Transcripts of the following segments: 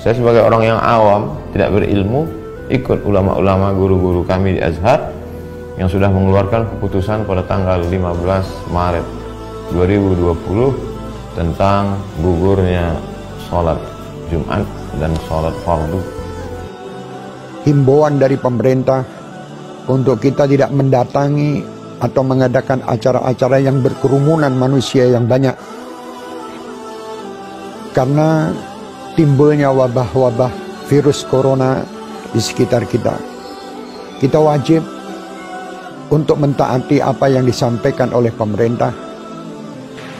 Saya sebagai orang yang awam, tidak berilmu, ikut ulama-ulama guru-guru kami di Azhar yang sudah mengeluarkan keputusan pada tanggal 15 Maret 2020 tentang gugurnya sholat Jumat dan sholat fardu. Himbauan dari pemerintah untuk kita tidak mendatangi atau mengadakan acara-acara yang berkerumunan manusia yang banyak, karena timbulnya wabah-wabah virus corona di sekitar kita. Kita wajib untuk mentaati apa yang disampaikan oleh pemerintah.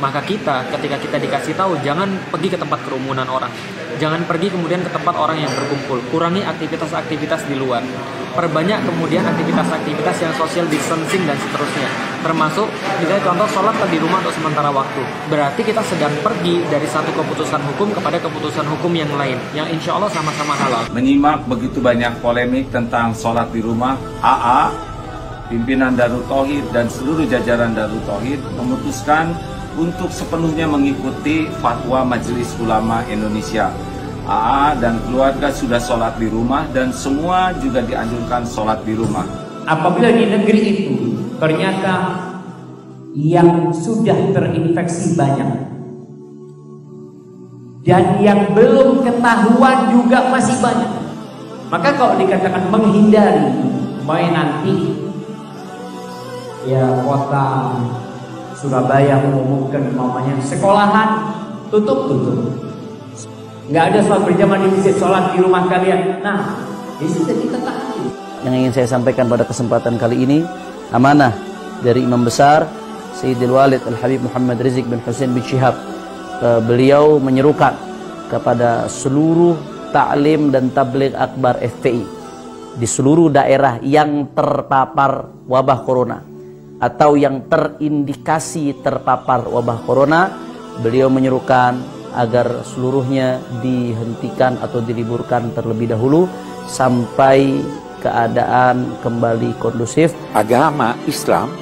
Maka kita, ketika kita dikasih tahu, jangan pergi ke tempat kerumunan orang. Jangan pergi kemudian ke tempat orang yang berkumpul. Kurangi aktivitas-aktivitas di luar. Perbanyak kemudian aktivitas-aktivitas yang social distancing dan seterusnya. Termasuk, misalnya contoh, sholat di rumah untuk sementara waktu. Berarti kita sedang pergi dari satu keputusan hukum kepada keputusan hukum yang lain. Yang insya Allah sama-sama halal. Menyimak begitu banyak polemik tentang sholat di rumah, AA, pimpinan Darut Tauhid dan seluruh jajaran Darut Tauhid memutuskan untuk sepenuhnya mengikuti fatwa Majelis Ulama Indonesia. AA dan keluarga sudah sholat di rumah dan semua juga dianjurkan sholat di rumah. Apabila di negeri itu ternyata yang sudah terinfeksi banyak dan yang belum ketahuan juga masih banyak, maka kalau dikatakan menghindari, main nanti ya kota Surabaya mengumumkan namanya sekolahan tutup. Nggak ada sholat berjamaah di masjid, sholat di rumah kalian. Nah, di situ kita taati. Yang ingin saya sampaikan pada kesempatan kali ini, amanah dari Imam Besar Sayyidil Walid Al-Habib Muhammad Rizik bin Hussein bin Syihab. Beliau menyerukan kepada seluruh ta'lim dan tabligh akbar FPI di seluruh daerah yang terpapar wabah corona atau yang terindikasi terpapar wabah corona, beliau menyerukan agar seluruhnya dihentikan atau diliburkan terlebih dahulu sampai keadaan kembali kondusif. Agama Islam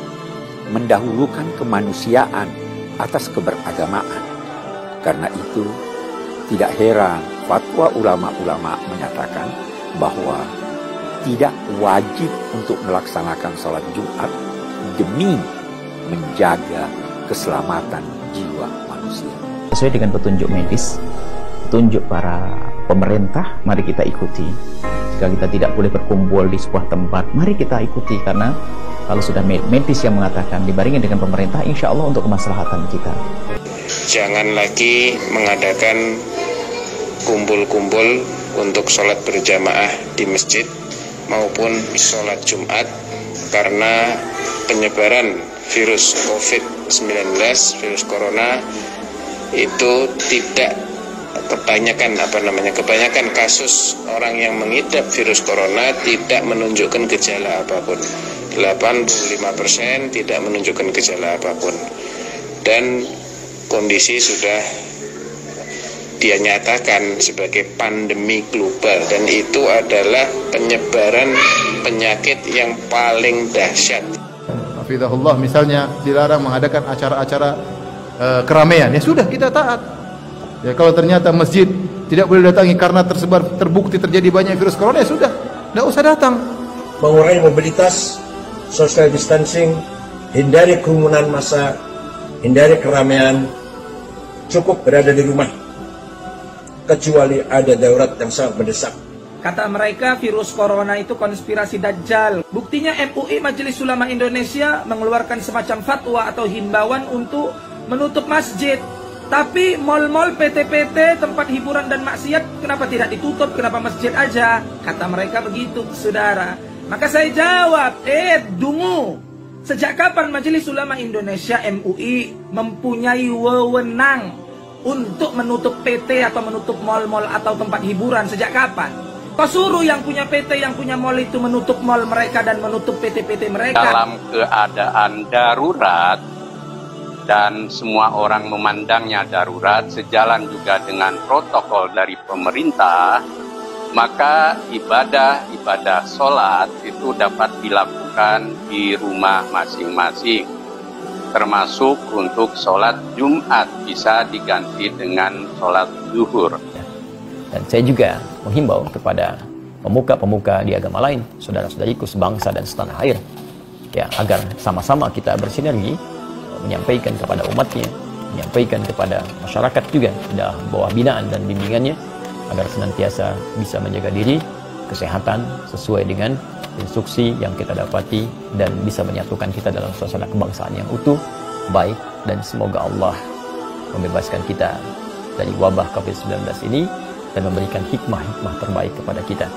mendahulukan kemanusiaan atas keberagamaan. Karena itu tidak heran fatwa ulama-ulama menyatakan bahwa tidak wajib untuk melaksanakan sholat Jumat demi menjaga keselamatan jiwa manusia. Sesuai dengan petunjuk medis, petunjuk para pemerintah, mari kita ikuti. Jika kita tidak boleh berkumpul di sebuah tempat, mari kita ikuti, karena kalau sudah medis yang mengatakan dibarengi dengan pemerintah, insya Allah untuk kemaslahatan kita. Jangan lagi mengadakan kumpul-kumpul untuk sholat berjamaah di masjid maupun sholat Jumat, karena penyebaran virus COVID-19, virus corona itu tidak kebanyakan kasus orang yang mengidap virus corona tidak menunjukkan gejala apapun. 85% tidak menunjukkan gejala apapun. Dan kondisi sudah dia nyatakan sebagai pandemi global, dan itu adalah penyebaran penyakit yang paling dahsyat. Hafizahullah, misalnya dilarang mengadakan acara-acara keramaian, ya sudah kita taat. Ya kalau ternyata masjid tidak boleh datangi karena terbukti terjadi banyak virus corona, ya sudah, tidak usah datang. Mengurangi mobilitas, social distancing, hindari kerumunan massa, hindari keramaian, cukup berada di rumah kecuali ada darurat yang sangat mendesak. Kata mereka virus corona itu konspirasi Dajjal. Buktinya MUI Majelis Ulama Indonesia mengeluarkan semacam fatwa atau himbauan untuk menutup masjid. Tapi mal-mal, PT-PT, tempat hiburan dan maksiat kenapa tidak ditutup? Kenapa masjid aja? Kata mereka begitu, saudara. Maka saya jawab, dungu. Sejak kapan Majelis Ulama Indonesia MUI mempunyai wewenang untuk menutup PT atau menutup mal-mal atau tempat hiburan? Sejak kapan? Kau suruh yang punya PT, yang punya mal itu menutup mal mereka dan menutup PT-PT mereka. Dalam keadaan darurat dan semua orang memandangnya darurat, sejalan juga dengan protokol dari pemerintah, maka ibadah sholat itu dapat dilakukan di rumah masing-masing. Termasuk untuk sholat Jumat bisa diganti dengan sholat zuhur. Dan saya juga menghimbau kepada pemuka-pemuka di agama lain, saudara-saudariku sebangsa dan setanah air, ya, agar sama-sama kita bersinergi menyampaikan kepada umatnya, menyampaikan kepada masyarakat juga dalam bawah binaan dan bimbingannya, agar senantiasa bisa menjaga diri, kesehatan sesuai dengan instruksi yang kita dapati, dan bisa menyatukan kita dalam suasana kebangsaan yang utuh, baik, dan semoga Allah membebaskan kita dari wabah COVID-19 ini dan memberikan hikmah-hikmah terbaik kepada kita.